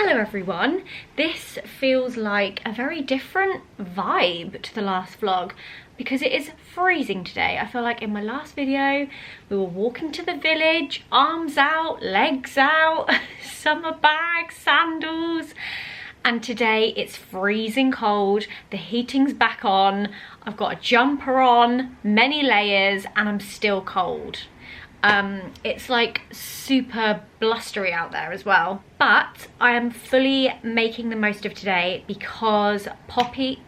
Hello everyone, this feels like a very different vibe to the last vlog because it is freezing today. I feel like in my last video we were walking to the village, arms out, legs out, summer bags, sandals, and today it's freezing cold, the heating's back on, I've got a jumper on, many layers, and I'm still cold. It's like super blustery out there as well, but I am fully making the most of today because Poppy,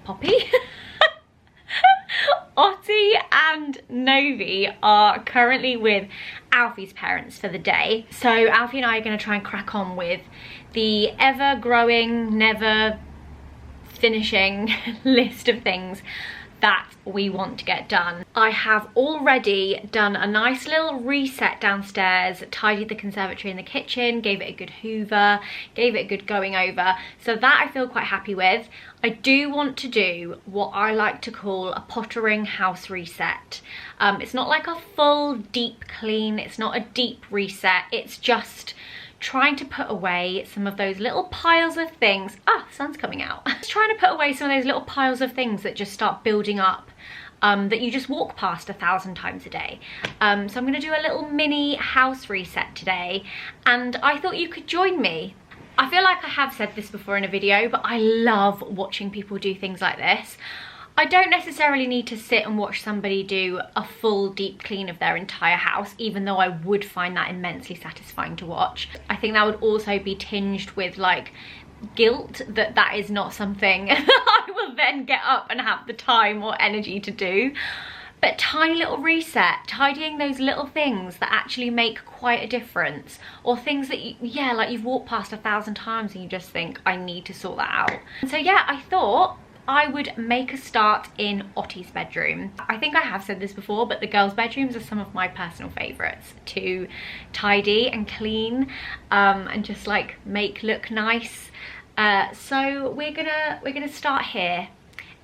Ottie and Novi are currently with Alfie's parents for the day. So Alfie and I are going to try and crack on with the ever growing, never finishing list of things that we want to get done. I have already done a nice little reset downstairs, tidied the conservatory and the kitchen, gave it a good hoover, gave it a good going over. So that I feel quite happy with. I do want to do what I like to call a pottering house reset. It's not like a full deep clean, it's not a deep reset, it's just trying to put away some of those little piles of things. Ah, sun's coming out. Just trying to put away some of those little piles of things that just start building up, that you just walk past 1,000 times a day. So I'm gonna do a little mini house reset today, and I thought you could join me. I feel like I have said this before in a video, but I love watching people do things like this. I don't necessarily need to sit and watch somebody do a full deep clean of their entire house, even though I would find that immensely satisfying to watch. I think that would also be tinged with like guilt that that is not something I will then get up and have the time or energy to do. But tiny little reset, tidying those little things that actually make quite a difference, or things that yeah, like you've walked past 1,000 times and you just think, I need to sort that out. And so yeah, I thought I would make a start in Ottie's bedroom. I think I have said this before, but the girls' bedrooms are some of my personal favourites to tidy and clean, and just like make look nice. So we're gonna start here.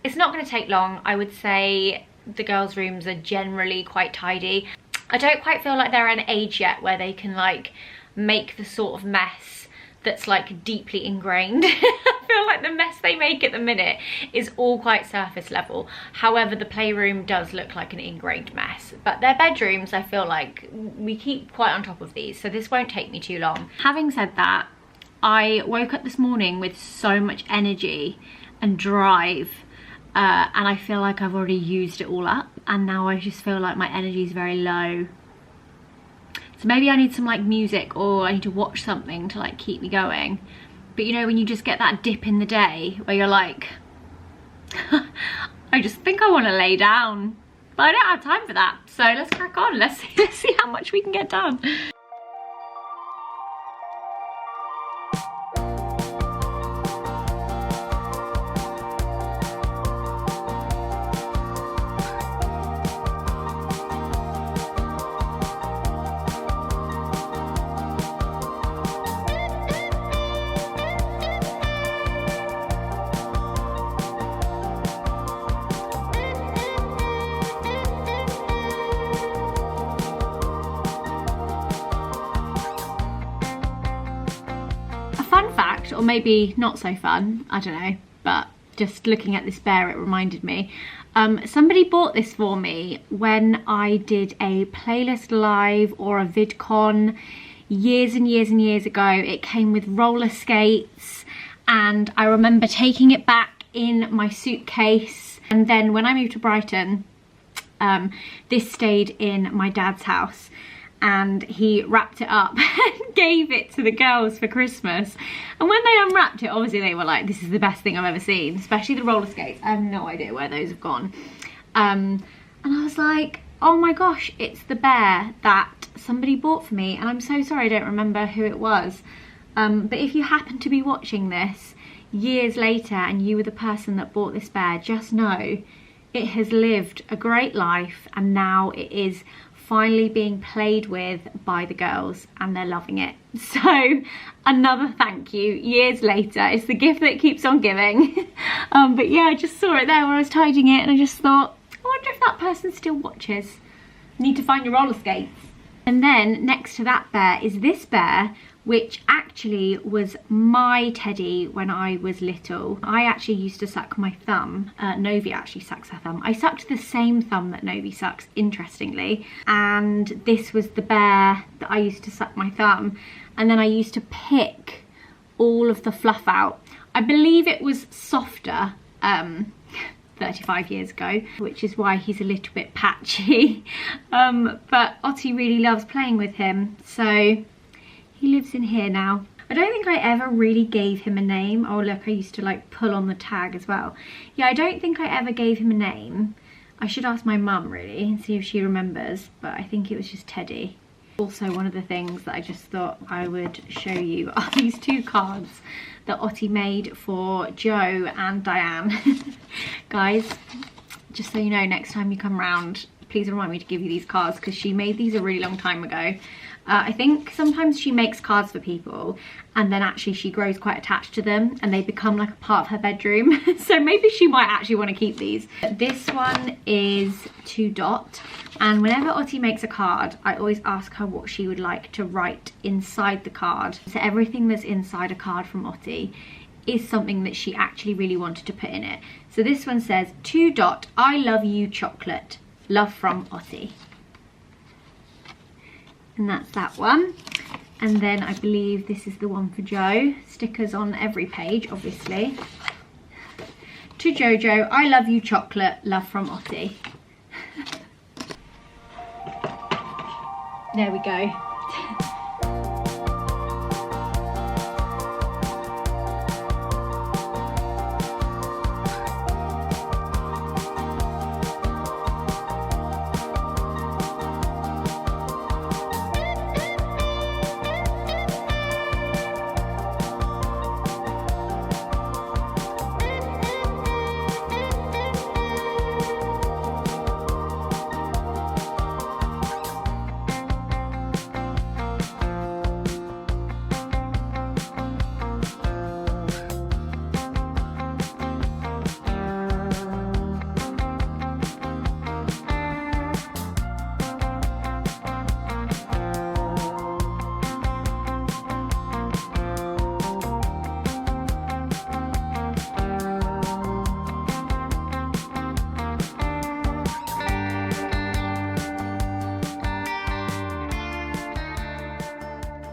It's not gonna take long. I would say the girls' rooms are generally quite tidy. I don't quite feel like they're at an age yet where they can like make the sort of mess that's like deeply ingrained. I feel like the mess they make at the minute is all quite surface level. However, the playroom does look like an ingrained mess, but their bedrooms, I feel like we keep quite on top of these, so this won't take me too long. Having said that, I woke up this morning with so much energy and drive, and I feel like I've already used it all up, and now I just feel like my energy is very low. So maybe I need some like music, or I need to watch something to like keep me going. But you know, when you just get that dip in the day where you're like, I just think I want to lay down, but I don't have time for that. So let's crack on. Let's see how much we can get done. Fun fact, or maybe not so fun, I don't know, but just looking at this bear, it reminded me. Somebody bought this for me when I did a playlist live or a vidcon years and years and years ago. It came with roller skates, and I remember taking it back in my suitcase. And then when I moved to Brighton, this stayed in my dad's house, and he wrapped it up and gave it to the girls for Christmas. And when they unwrapped it, obviously they were like, this is the best thing I've ever seen, especially the roller skates. I have no idea where those have gone. And I was like, oh my gosh, it's the bear that somebody bought for me, and I'm so sorry I don't remember who it was. But if you happen to be watching this years later and you were the person that bought this bear, just know it has lived a great life, and now it is finally being played with by the girls and they're loving it. So another thank you years later. It's the gift that keeps on giving. But yeah, I just saw it there when I was tidying it, and I just thought, I wonder if that person still watches. Need to find your roller skates. And then next to that bear is this bear, which actually was my teddy when I was little. I actually used to suck my thumb. Novi actually sucks her thumb. I sucked the same thumb that Novi sucks, interestingly. And this was the bear that I used to suck my thumb. And then I used to pick all of the fluff out. I believe it was softer 35 years ago, which is why he's a little bit patchy. But Ottie really loves playing with him, so he lives in here now. I don't think I ever really gave him a name. Oh look, I used to like pull on the tag as well. Yeah, I don't think I ever gave him a name. I should ask my mum really and see if she remembers, but I think it was just Teddy. Also, one of the things that I just thought I would show you are these two cards that Ottie made for Joe and Diane. Guys, just so you know, next time you come round, please remind me to give you these cards, because she made these a really long time ago. I think sometimes she makes cards for people and then actually she grows quite attached to them and they become like a part of her bedroom. So maybe she might actually want to keep these. This one is to Dot, and whenever Ottie makes a card, I always ask her what she would like to write inside the card. So everything that's inside a card from Ottie is something that she actually really wanted to put in it. So this one says, to Dot, I love you chocolate. Love from Ottie. And that's that one. And then I believe this is the one for Joe. Stickers on every page, obviously. To Jojo, I love you chocolate, love from Ottie. There we go.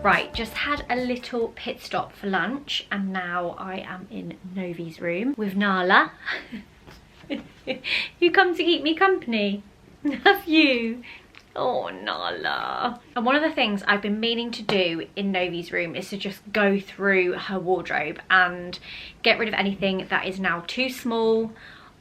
Right, just had a little pit stop for lunch and now I am in Novi's room with Nala. You come to keep me company. Love you. Oh, Nala. And one of the things I've been meaning to do in Novi's room is to just go through her wardrobe and get rid of anything that is now too small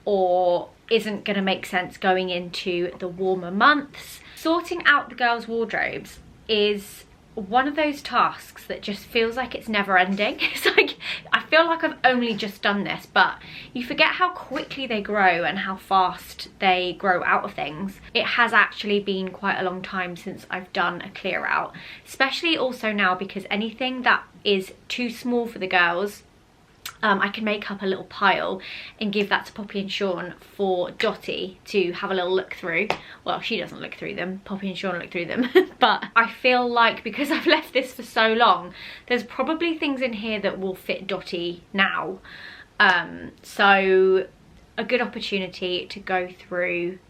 or isn't going to make sense going into the warmer months. Sorting out the girls' wardrobes is one of those tasks that just feels like it's never ending. It's like, I feel like I've only just done this, but you forget how quickly they grow and how fast they grow out of things. It has actually been quite a long time since I've done a clear out, especially also now because anything that is too small for the girls, I can make up a little pile and give that to Poppy and Sean for Dottie to have a little look through. Well, she doesn't look through them, Poppy and Sean look through them. But I feel like because I've left this for so long, there's probably things in here that will fit Dottie now. So a good opportunity to go through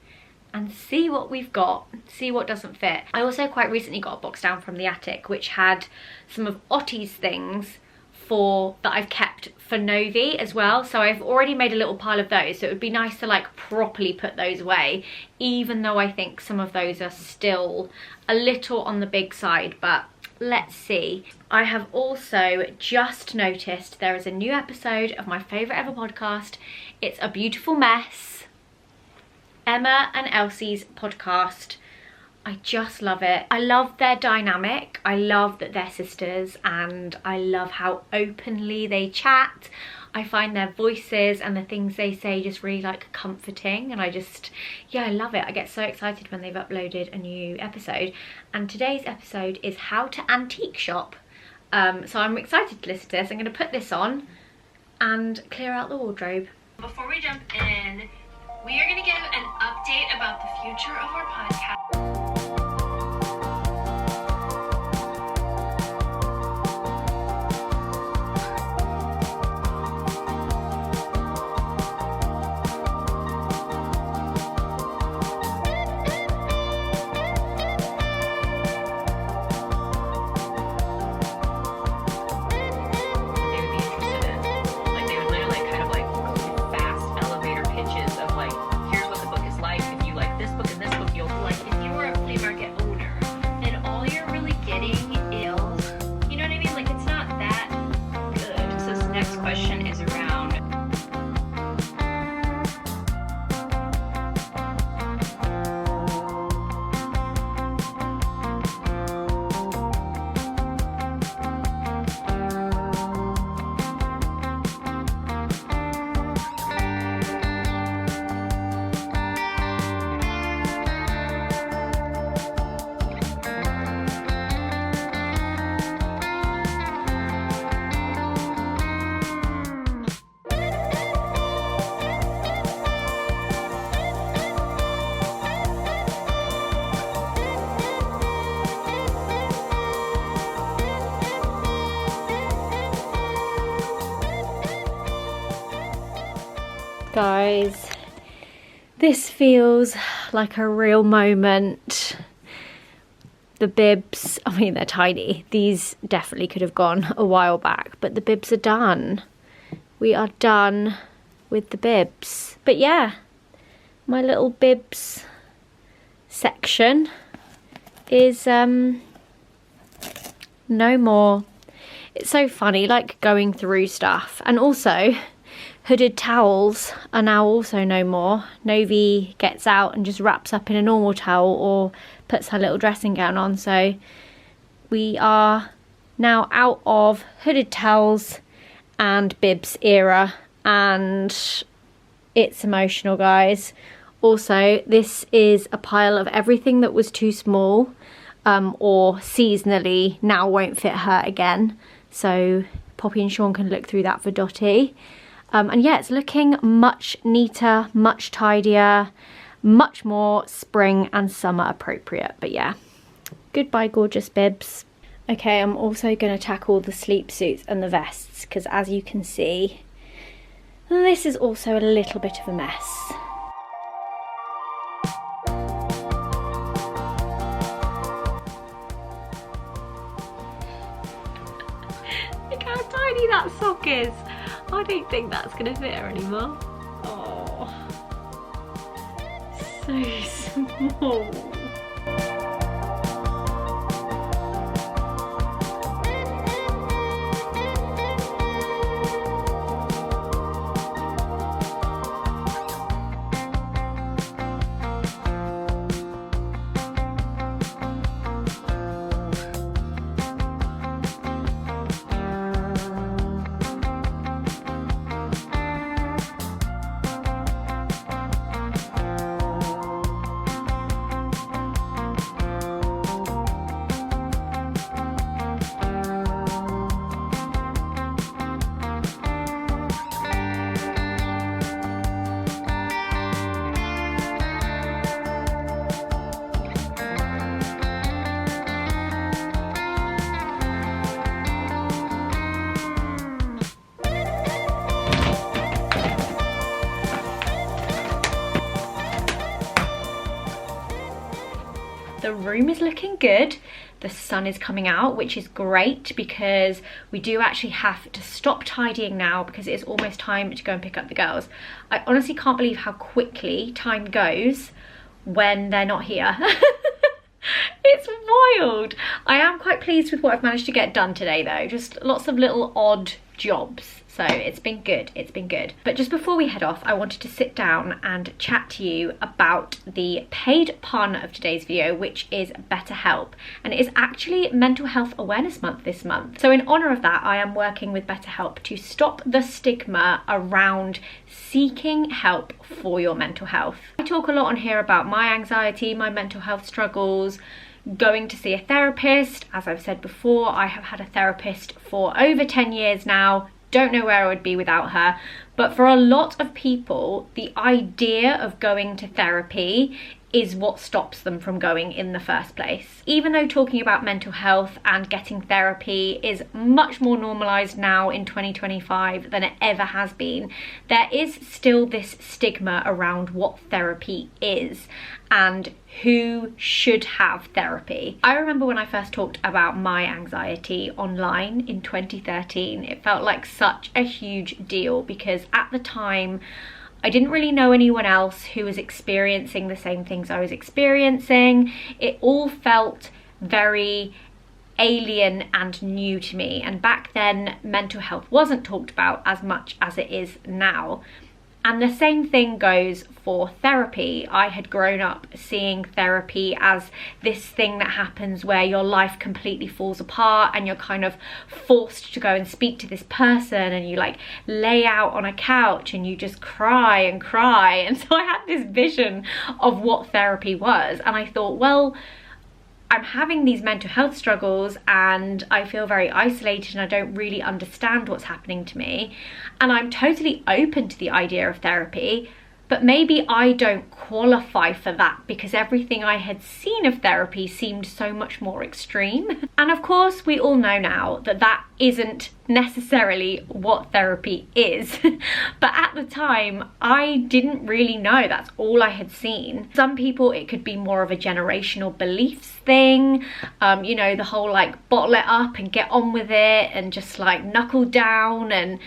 and see what we've got, see what doesn't fit. I also quite recently got a box down from the attic which had some of Ottie's things that I've kept for Novi as well, so I've already made a little pile of those, so it would be nice to like properly put those away, even though I think some of those are still a little on the big side, but let's see. I have also just noticed there is a new episode of my favourite ever podcast. It's A Beautiful Mess, Emma and Elsie's podcast. I just love it. I love their dynamic. I love that they're sisters and I love how openly they chat. I find their voices and the things they say just really like comforting, and I just, yeah, I love it. I get so excited when they've uploaded a new episode, and today's episode is how to antique shop. So I'm excited to listen to this. I'm going to put this on and clear out the wardrobe. Before we jump in, we are going to give an update about the future of our podcast. Next question is around Guys, this feels like a real moment. The bibs, I mean, they're tiny. These definitely could have gone a while back, but the bibs are done. We are done with the bibs. But yeah, my little bibs section is no more. It's so funny, like going through stuff. And also, hooded towels are now also no more. Novi gets out and just wraps up in a normal towel or puts her little dressing gown on. So we are now out of hooded towels and bibs era, and it's emotional, guys. Also, this is a pile of everything that was too small or seasonally now won't fit her again. So Poppy and Sean can look through that for Dottie. And yeah, it's looking much neater, much tidier, much more spring and summer appropriate. But yeah, goodbye gorgeous bibs. Okay, I'm also going to tackle the sleep suits and the vests, because as you can see, this is also a little bit of a mess. Look how tiny that sock is. I don't think that's going to fit her anymore. Oh, so small. The room is looking good. The sun is coming out, which is great because we do actually have to stop tidying now because it is almost time to go and pick up the girls. I honestly can't believe how quickly time goes when they're not here. It's wild. I am quite pleased with what I've managed to get done today though. Just lots of little odd jobs. So it's been good, it's been good. But just before we head off, I wanted to sit down and chat to you about the paid pun of today's video, which is BetterHelp. And it is actually Mental Health Awareness Month this month. So in honour of that, I am working with BetterHelp to stop the stigma around seeking help for your mental health. I talk a lot on here about my anxiety, my mental health struggles, going to see a therapist. As I've said before, I have had a therapist for over 10 years now. Don't know where I would be without her. But for a lot of people, the idea of going to therapy is what stops them from going in the first place. Even though talking about mental health and getting therapy is much more normalised now in 2025 than it ever has been, there is still this stigma around what therapy is and who should have therapy. I remember when I first talked about my anxiety online in 2013, it felt like such a huge deal because at the time I didn't really know anyone else who was experiencing the same things I was experiencing. It all felt very alien and new to me. And back then, mental health wasn't talked about as much as it is now. And the same thing goes for therapy. I had grown up seeing therapy as this thing that happens where your life completely falls apart and you're kind of forced to go and speak to this person, and you like lay out on a couch and you just cry and cry. And so I had this vision of what therapy was, and I thought, well, I'm having these mental health struggles and I feel very isolated and I don't really understand what's happening to me, and I'm totally open to the idea of therapy, but maybe I don't qualify for that because everything I had seen of therapy seemed so much more extreme. And of course, we all know now that that isn't necessarily what therapy is. But at the time, I didn't really know. That's all I had seen. Some people, it could be more of a generational beliefs thing. You know, the whole like bottle it up and get on with it and just like knuckle down and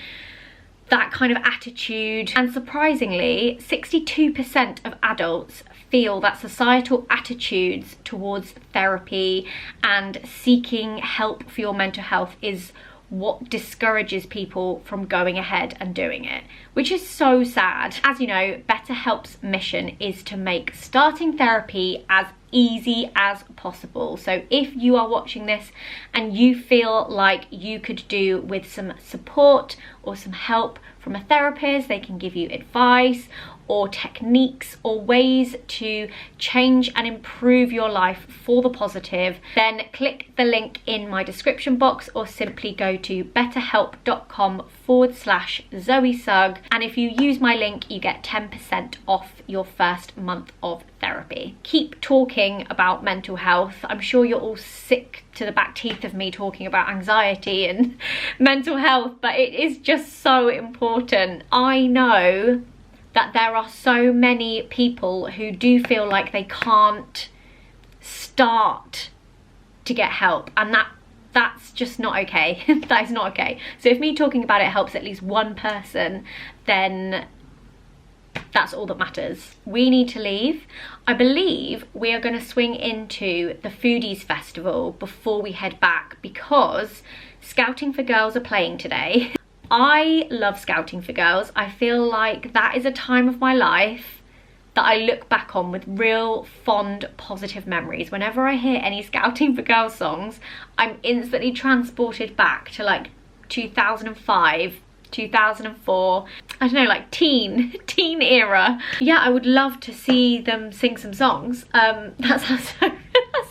that kind of attitude. And surprisingly, 62% of adults feel that societal attitudes towards therapy and seeking help for your mental health is what discourages people from going ahead and doing it, which is so sad. As you know, BetterHelp's mission is to make starting therapy as easy as possible. So if you are watching this and you feel like you could do with some support or some help from a therapist, they can give you advice or techniques or ways to change and improve your life for the positive, then click the link in my description box or simply go to betterhelp.com/Zoe Sugg, and if you use my link you get 10% off your first month of therapy. Keep talking about mental health. I'm sure you're all sick to the back teeth of me talking about anxiety and mental health, but it is just so important. I know that there are so many people who do feel like they can't start to get help, and that's just not okay. That is not okay. So if me talking about it helps at least one person, then that's all that matters. We need to leave. I believe we are going to swing into the Foodies festival before we head back because Scouting for Girls are playing today. I love Scouting for Girls. I feel like that is a time of my life that I look back on with real fond, positive memories. Whenever I hear any Scouting for Girls songs, I'm instantly transported back to like 2005, 2004, I don't know, like teen era. Yeah, I would love to see them sing some songs. That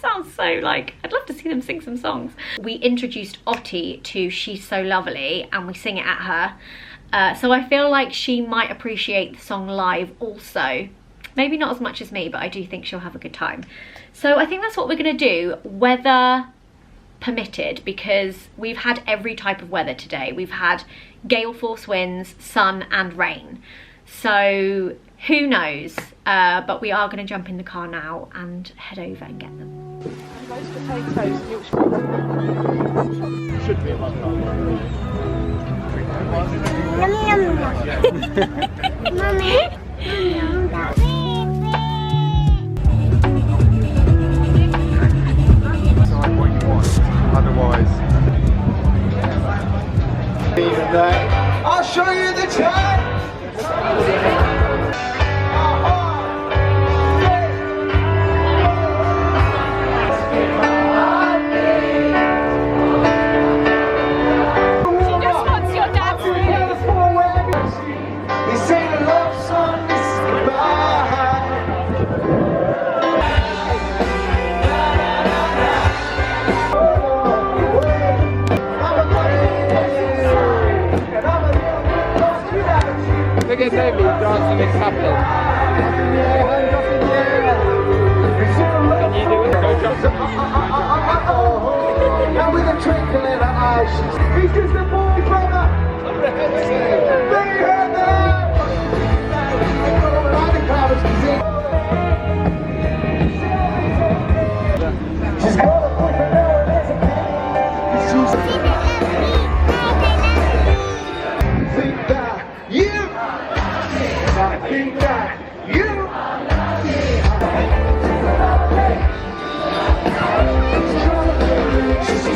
sounds so like, I'd love to see them sing some songs. We introduced Otti to She's So Lovely and we sing it at her. So I feel like she might appreciate the song live also. Maybe not as much as me, but I do think she'll have a good time. So I think that's what we're gonna do, weather permitted, because we've had every type of weather today. We've had gale force winds, sun and rain. So who knows? But we are going to jump in the car now and head over and get them. Roast potatoes, should be a mum. Mummy. What you want, otherwise. I'll show you the time. Look at David dancing in couple. Can you do it? Go jump. Now with a twinkle in her eyes, he's just a boy brother. They heard that. She's got a boyfriend now and there's a kid. Think that you She's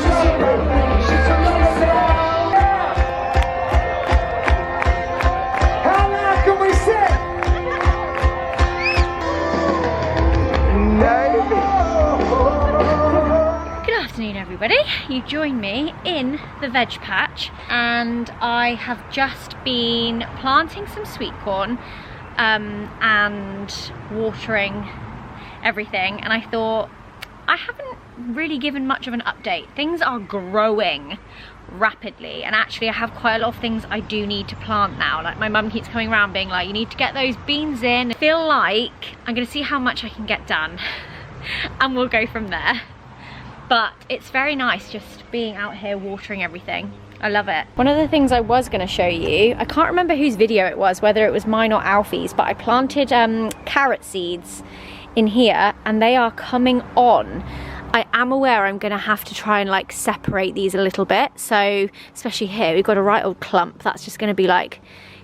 you join me in the veg patch, and I have just been planting some sweet corn and watering everything, and I thought I haven't really given much of an update. Things are growing rapidly, and actually I have quite a lot of things I do need to plant now. Like, my mum keeps coming around being like, you need to get those beans in. I feel like I'm gonna see how much I can get done and we'll go from there. But it's very nice just being out here watering everything. I love it. One of the things I was gonna show you, I can't remember whose video it was, whether it was mine or Alfie's, but I planted carrot seeds in here and they are coming on. I am aware I'm gonna have to try and like separate these a little bit. So especially here, we've got a right old clump that's just gonna be like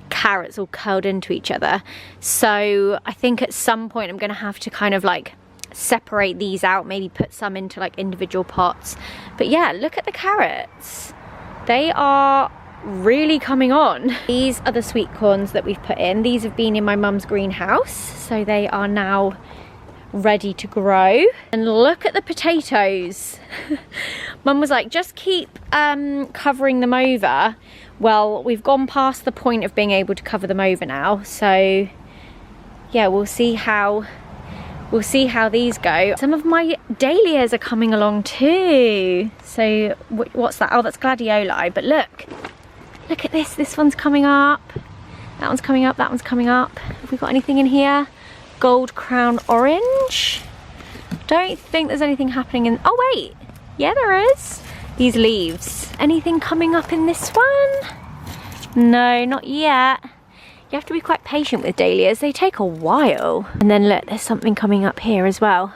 carrots all curled into each other. So I think at some point I'm gonna have to kind of like separate these out, maybe put some into like individual pots. But yeah, look at the carrots. They are really coming on. These are the sweet corns that we've put in. These have been in my mum's greenhouse, so they are now ready to grow. And look at the potatoes. Mum was like, just keep covering them over. Well, we've gone past the point of being able to cover them over now, so yeah, we'll see how these go. Some of my dahlias are coming along too. So what's that? Oh, that's gladioli. But look at this one's coming up, that one's coming up, that one's coming up. Have we got anything in here? Gold crown orange. Don't think there's anything happening in, oh wait, yeah there is. These leaves. Anything coming up in this one? No, not yet. You have to be quite patient with dahlias, they take a while. And then look, there's something coming up here as well.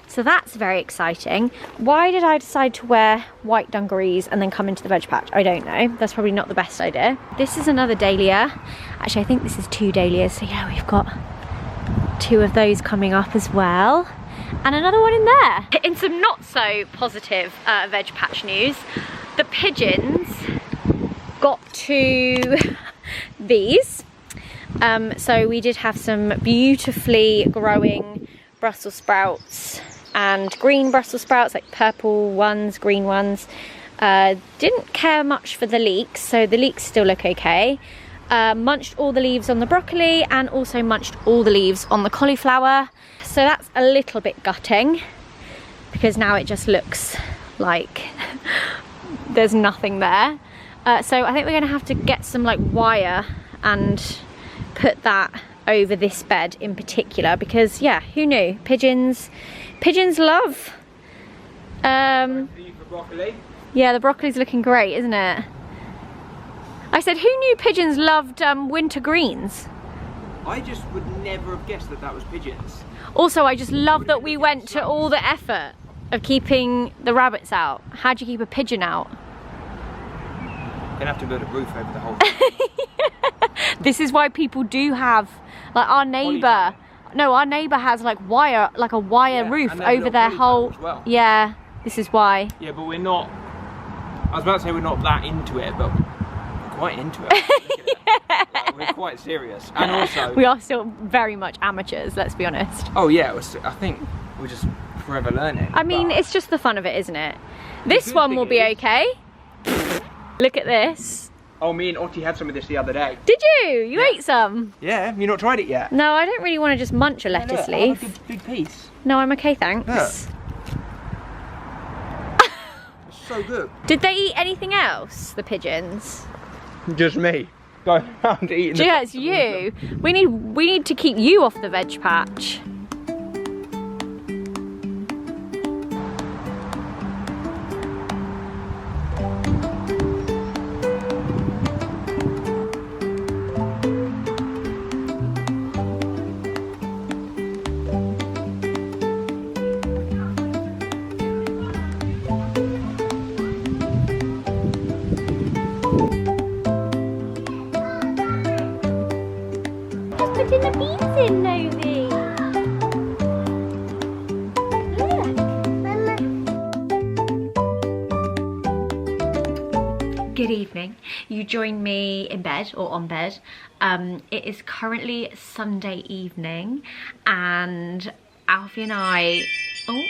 So that's very exciting. Why did I decide to wear white dungarees and then come into the veg patch? I don't know, that's probably not the best idea. This is another dahlia. Actually, I think this is 2 dahlias, so yeah, we've got 2 of those coming up as well, and another one in there. In some not so positive veg patch news, the pigeons got to these. So we did have some beautifully growing Brussels sprouts and green Brussels sprouts, like purple ones, green ones. Didn't care much for the leeks, so the leeks still look okay. Munched all the leaves on the broccoli and also munched all the leaves on the cauliflower. So that's a little bit gutting because now it just looks like there's nothing there. So I think we're gonna have to get some like wire and put that over this bed in particular, because yeah, who knew? Pigeons love. Broccoli. Yeah, the broccoli's looking great, isn't it? I said, who knew pigeons loved winter greens? I just would never have guessed that that was pigeons. Also, I just love that we went to all the effort of keeping the rabbits out. How'd you keep a pigeon out? Gonna have to build a roof over the whole thing. This is why people do have, like our neighbour. No, our neighbour has like wire, like a wire roof over their whole. As well. Yeah, this is why. Yeah, but we're not. I was about to say we're not that into it, but we're quite into it. Like, we're quite serious, and also we are still very much amateurs. Let's be honest. Oh yeah, I think we're just forever learning. I mean, it's just the fun of it, isn't it? This one will be okay. Look at this. Oh, me and Otti had some of this the other day. Did you? You ate some? Yeah, have you not tried it yet? No, I don't really want to just munch a lettuce leaf. Have a big piece. No, I'm okay, thanks. It's so good. Did they eat anything else, the pigeons? Just me. Going around eating. Yeah, it's you. We need to keep you off the veg patch. Putting the beans in, Novi. Look. Good evening. You joined me in bed or on bed. It is currently Sunday evening, and Alfie and I. Oh,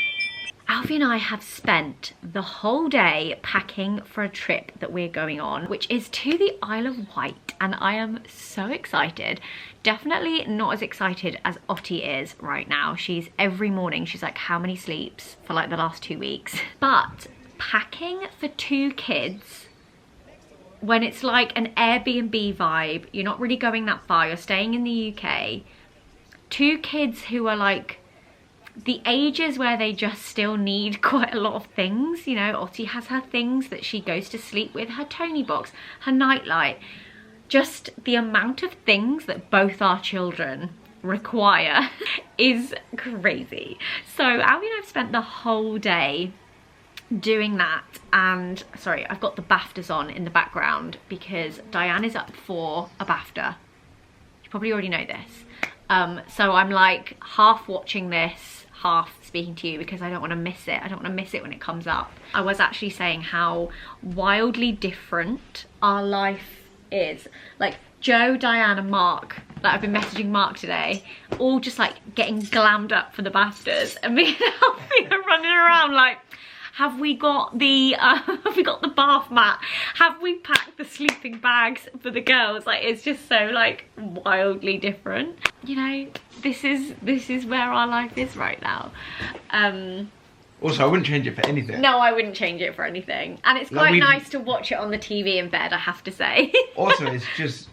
Alfie and I have spent the whole day packing for a trip that we're going on, which is to the Isle of Wight, and I am so excited. Definitely not as excited as Ottie is right now. She's every morning, she's like, how many sleeps for like the last 2 weeks? But packing for 2 kids, when it's like an Airbnb vibe, you're not really going that far, you're staying in the UK, 2 kids who are like the ages where they just still need quite a lot of things. You know, Ottie has her things that she goes to sleep with, her Tony box, her nightlight. Just the amount of things that both our children require is crazy. So Alfie and I've spent the whole day doing that, and sorry, I've got the BAFTAs on in the background because Diane is up for a BAFTA. You probably already know this. So I'm like half watching this, half speaking to you because I don't want to miss it. I don't want to miss it when it comes up. I was actually saying how wildly different our life is. Like Joe, Diane and Mark, like I've been messaging Mark today, all just like getting glammed up for the BAFTAs, and me and Alfie are running around like, have we got the bath mat? Have we packed the sleeping bags for the girls? Like, it's just so like wildly different. You know, this is where our life is right now. Also, I wouldn't change it for anything. No, I wouldn't change it for anything. And it's quite nice to watch it on the TV in bed, I have to say. Also, it's just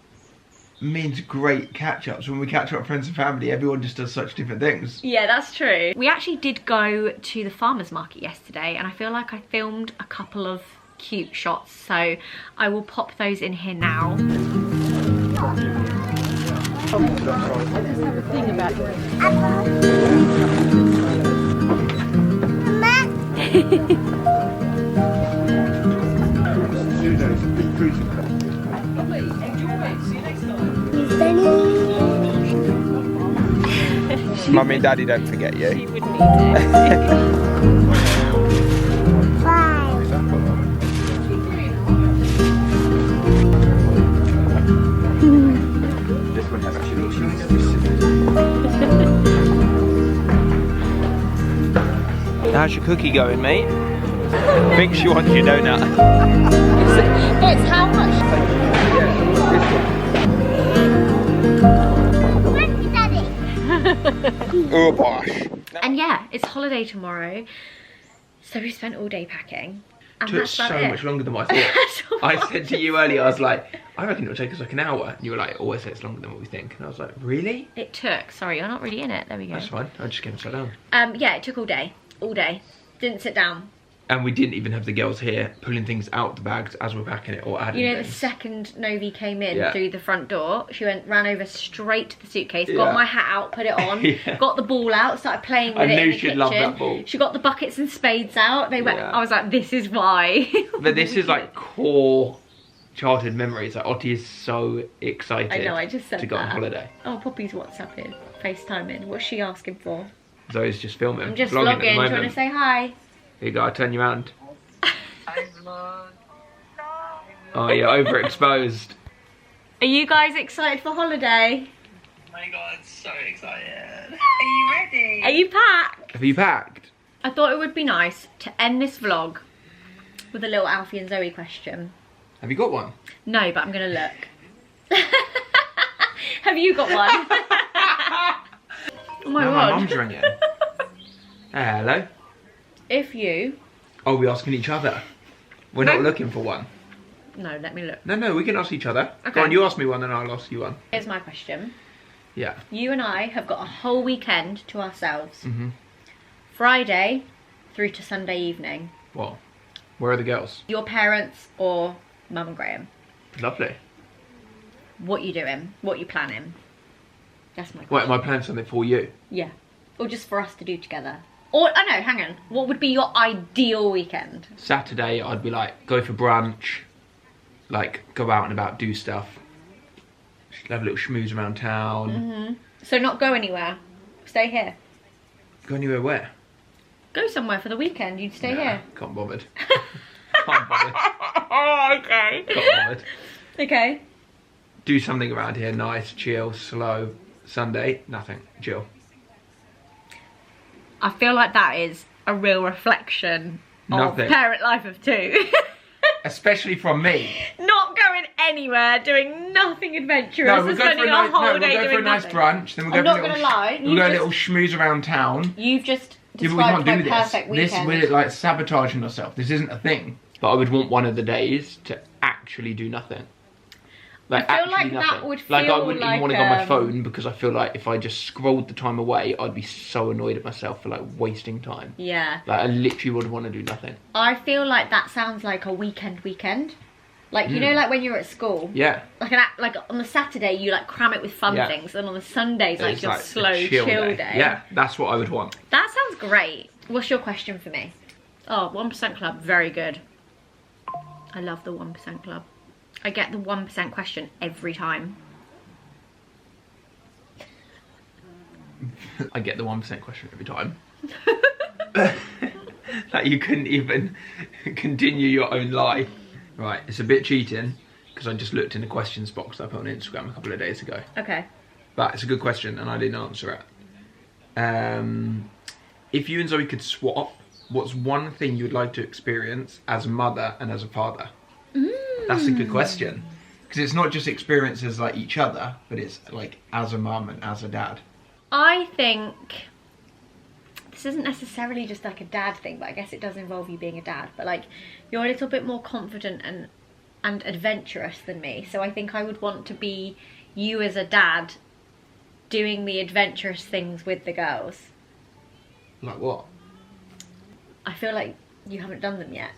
means great catch-ups. When we catch up with friends and family, everyone just does such different things. Yeah, that's true. We actually did go to the farmer's market yesterday, and I feel like I filmed a couple of cute shots, so I will pop those in here now. I just have a thing about Mummy and Daddy don't forget you. She wouldn't eat it. This one has chili cheese. How's your cookie going, mate? I think she wants your donut. It's how much? Oh gosh. And yeah, it's holiday tomorrow, so we spent all day packing. And It took that's about so it. much longer than what I thought. I said to you earlier, I was like, I reckon it'll take us like an hour. And you were like, always say it's longer than what we think. And I was like, really? It took, sorry, you're not really in it, there we go. That's fine, I just came to sit down. Yeah, it took all day, didn't sit down. And we didn't even have the girls here pulling things out the bags as we're packing it or adding You know, the things. second Novi came in Yeah. through the front door, she ran over straight to the suitcase, Yeah. got my hat out, put it on, Yeah. got the ball out, started playing with I it knew in the she'd kitchen. love that ball. She got the buckets and spades out. They went. Yeah. I was like, this is why. But this is like core childhood memories. Like Ottie is so excited I know, I just said to go on that. holiday. Oh, Poppy's WhatsApping, FaceTiming. What's she asking for? Zoe's just filming. I'm just vlogging vlogging. at Do the you want moment. to say hi? Here you go, I'll turn you around. Oh yeah, overexposed. Are you guys excited for holiday? Oh my god, so excited. Are you ready? Are you packed? Have you packed? I thought it would be nice to end this vlog with a little Alfie and Zoe question. Have you got one? No, but I'm gonna look. Have you got one? Oh my No, god. my mum's ringing. Hello. If you... Oh, we're asking each other. We're not looking for one. No, let me look. No, we can ask each other. Okay. Go on, you ask me one and I'll ask you one. Here's my question. Yeah. You and I have got a whole weekend to ourselves. Mhm. Friday through to Sunday evening. Well, where are the girls? Your parents or Mum and Graham? Lovely. What you doing? What you planning? That's my Wait, question. am I planning something for you? Yeah. Or just for us to do together. Or, oh no, hang on. What would be your ideal weekend? Saturday, I'd be like, go for brunch. Like, go out and about, do stuff. Just have a little schmooze around town. So not go anywhere. Stay here. Go anywhere where? Go somewhere for the weekend. You'd stay Nah, here. Can't bothered. Can't bothered. Oh, okay. Can't bothered. Okay. Do something around here, nice, chill, slow. Sunday, nothing, chill. I feel like that is a real reflection Nothing. of parent life of 2. Especially from me. Not going anywhere, doing nothing adventurous, No, we'll and go for spending a nice, a whole no, we'll day go for a doing nice nothing. brunch. Then we'll I'm go not for a gonna little, lie, we'll go a little schmooze around town. You've just Yeah, but we can't described my do this. perfect weekend. We're like sabotaging ourselves. This isn't a thing. But I would want one of the days to actually do nothing. Like, I feel actually like that nothing. would Like, I feel wouldn't like, even want to go on my phone, because I feel like if I just scrolled the time away, I'd be so annoyed at myself for like wasting time. Yeah. Like, I literally would want to do nothing. I feel like that sounds like a weekend. Like, you know, like when you're at school. Yeah. Like on the Saturday, you like cram it with fun Yeah. things, and on the Sundays, like It's your a slow chill day. Yeah, that's what I would want. That sounds great. What's your question for me? Oh, 1% Club, very good. I love the 1% Club. I get the 1% question every time. I get the 1% question every time. Like, you couldn't even continue your own lie. Right, it's a bit cheating, because I just looked in the questions box that I put on Instagram a couple of days ago. Okay. But it's a good question, and I didn't answer it. If you and Zoe could swap, what's one thing you would like to experience as a mother and as a father? That's a good question. Because it's not just experiences like each other, but it's like as a mum and as a dad. I think this isn't necessarily just like a dad thing, but I guess it does involve you being a dad. But like, you're a little bit more confident and adventurous than me. So I think I would want to be you as a dad doing the adventurous things with the girls. Like what? I feel like you haven't done them yet.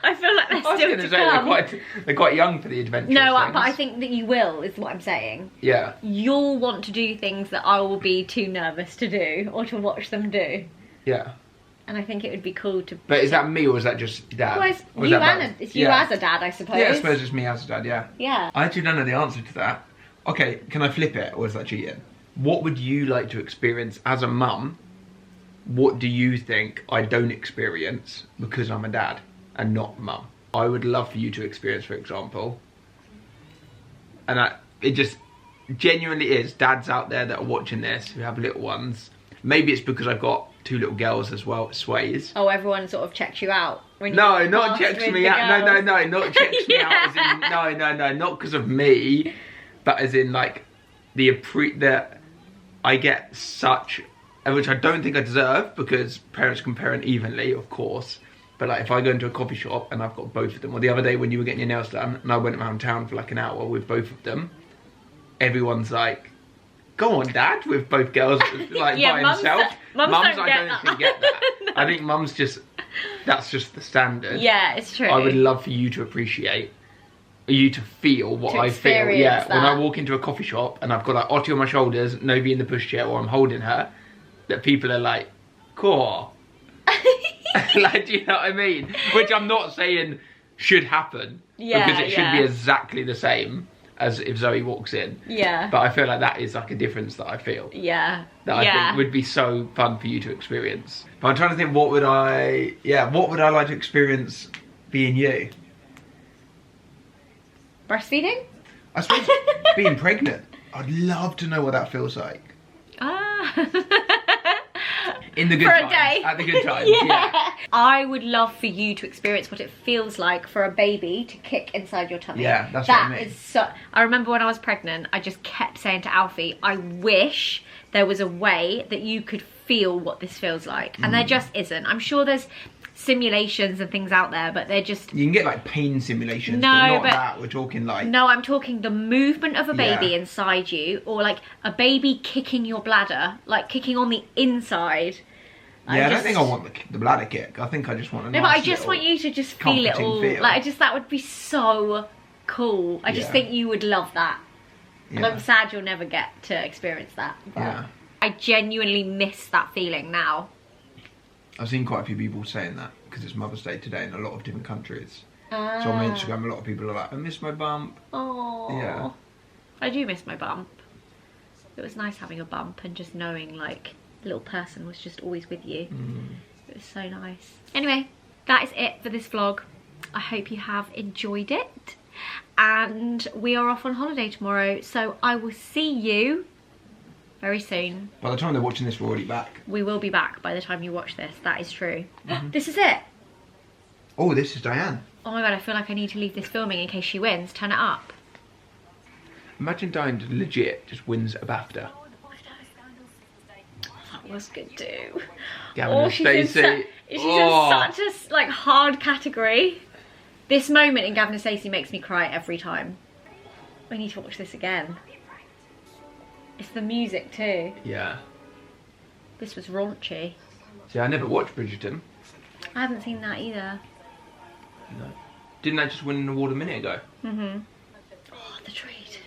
I feel like they're I was still going to to say come. they're quite young for the adventure. No, but I think that you will, is what I'm saying. Yeah. You'll want to do things that I will be too nervous to do, or to watch them do. Yeah. And I think it would be cool to... But is that me, or is that just dad? Well, it's Or is you, that and both? it's you as a dad, I suppose. Yeah, I suppose it's me as a dad, yeah. Yeah. I actually don't know the answer to that. Okay, can I flip it, or is that cheating? What would you like to experience as a mum? What do you think I don't experience because I'm a dad and not mum? I would love for you to experience, for example, and it just genuinely is, dads out there that are watching this who have little ones. Maybe it's because I've got 2 little girls as well, sways. Oh, everyone sort of checks you out. When you No, walk not past checks with me the out. No, girls. not checks me out. As in, no, not because of me, but as in like that I get such, which I don't think I deserve, because parents can parent evenly, of course. But like, if I go into a coffee shop and I've got both of them, or the other day when you were getting your nails done and I went around town for like an hour with both of them, everyone's like, "Go on, Dad," with both girls like Yeah, by mums himself. don't I get don't that. think get that. No. I think mums that's just the standard. Yeah, it's true. I would love for you to appreciate, you to feel what To I feel. experience Yeah, when I that. walk into a coffee shop and I've got like Ottie on my shoulders, Novi in the pushchair, or I'm holding her, that people are like, "Cool." Like, do you know what I mean? Which I'm not saying should happen, Yeah, because it should be yeah. exactly the same as if Zoe walks in. Yeah. But I feel like that is like a difference that I feel. Yeah. That I think would be so fun for you to experience. But I'm trying to think, what would I like to experience being you? Breastfeeding? I suppose being pregnant. I'd love to know what that feels like. In the good For times. a day. At the good times, Yeah. yeah. I would love for you to experience what it feels like for a baby to kick inside your tummy. Yeah, that's what I mean. Is so... I remember when I was pregnant, I just kept saying to Alfie, I wish there was a way that you could feel what this feels like. And there just isn't. I'm sure there's simulations and things out there, but they're just... You can get like pain simulations, No, but not but- that. We're talking like... No, I'm talking the movement of a baby Yeah. inside you, or like a baby kicking your bladder, like kicking on the inside. Yeah, I don't think I want the bladder kick. I think I just want a No, nice but I just little want you to just feel it comforting all. feel. Like, that would be so cool. I just Yeah. think you would love that. And Yeah. I'm sad you'll never get to experience that. But Yeah. I genuinely miss that feeling now. I've seen quite a few people saying that, because it's Mother's Day today in a lot of different countries. So on my Instagram, a lot of people are like, "I miss my bump." Oh. Yeah. I do miss my bump. It was nice having a bump and just knowing like a little person was just always with you. It was so nice. Anyway, that is it for this vlog. I hope you have enjoyed it. And we are off on holiday tomorrow, so I will see you very soon. By the time they're watching this, we're already back. We will be back by the time you watch this. That is true. This is it. Oh, this is Diane. Oh my god, I feel like I need to leave this filming in case she wins. Turn it up. Imagine Diane legit just wins a BAFTA. That was good too. Gavin and Stacey. She's in such a like hard category. This moment in Gavin and Stacey makes me cry every time. I need to watch this again. It's the music too. Yeah. This was raunchy. See, I never watched Bridgerton. I haven't seen that either. No. Didn't I just win an award a minute ago? Oh, the traitors.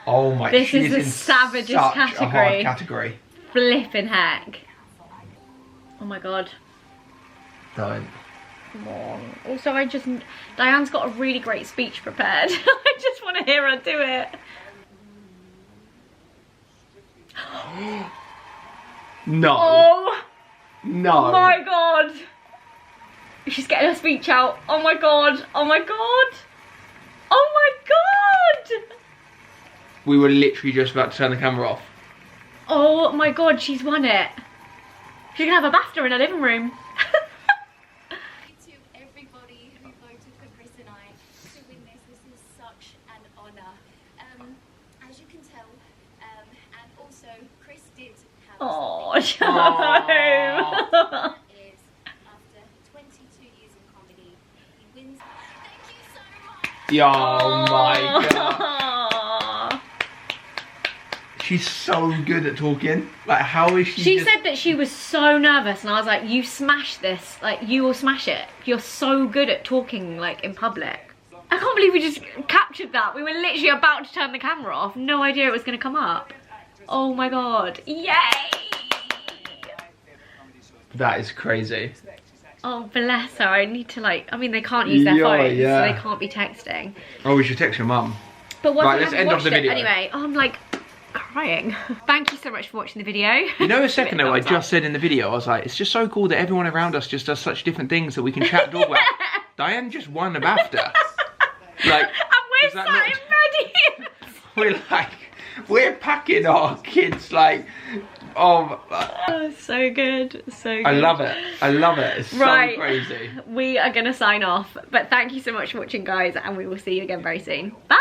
Oh my. This she is the in savagest such category. A hard category. Flipping heck. Oh my god. Diane. Come on. Also, Diane's got a really great speech prepared. I just want to hear her do it. No. Oh No. my god. She's getting her speech out. Oh my god. Oh my god. Oh my god. We were literally just about to turn the camera off. Oh my god, she's won it. She's gonna have a BAFTA in her living room. To everybody who voted for Chris and I to win this, this is such an honour. As you can tell, and also Chris did have Oh, something. no. That is, after 22 years in comedy, he wins. Thank you so much. Oh my god. Aw. She's so good at talking. Like, how is she? She said that she was so nervous, and I was like, you smash this. Like, you will smash it. You're so good at talking, like, in public. I can't believe we just captured that. We were literally about to turn the camera off. No idea it was going to come up. Oh my god. Yay! That is crazy. Oh, bless her. I need to, like, I mean, they can't use their phones, yeah. so they can't be texting. Oh, we should text your mum. But what Right, let's end off the video. Anyway, oh, I'm like crying. Thank you so much for watching the video. You know, a second ago, I Thumbs up. just said in the video, I was like, it's just so cool that everyone around us just does such different things that we can chat dog about. Diane just won a BAFTA. Like, And we're does that sat in ready. we're packing our kids, like, oh, Oh, so good, so good. I love it. I love it. It's Right. so crazy. We are gonna sign off, but thank you so much for watching, guys, and we will see you again very soon. Bye.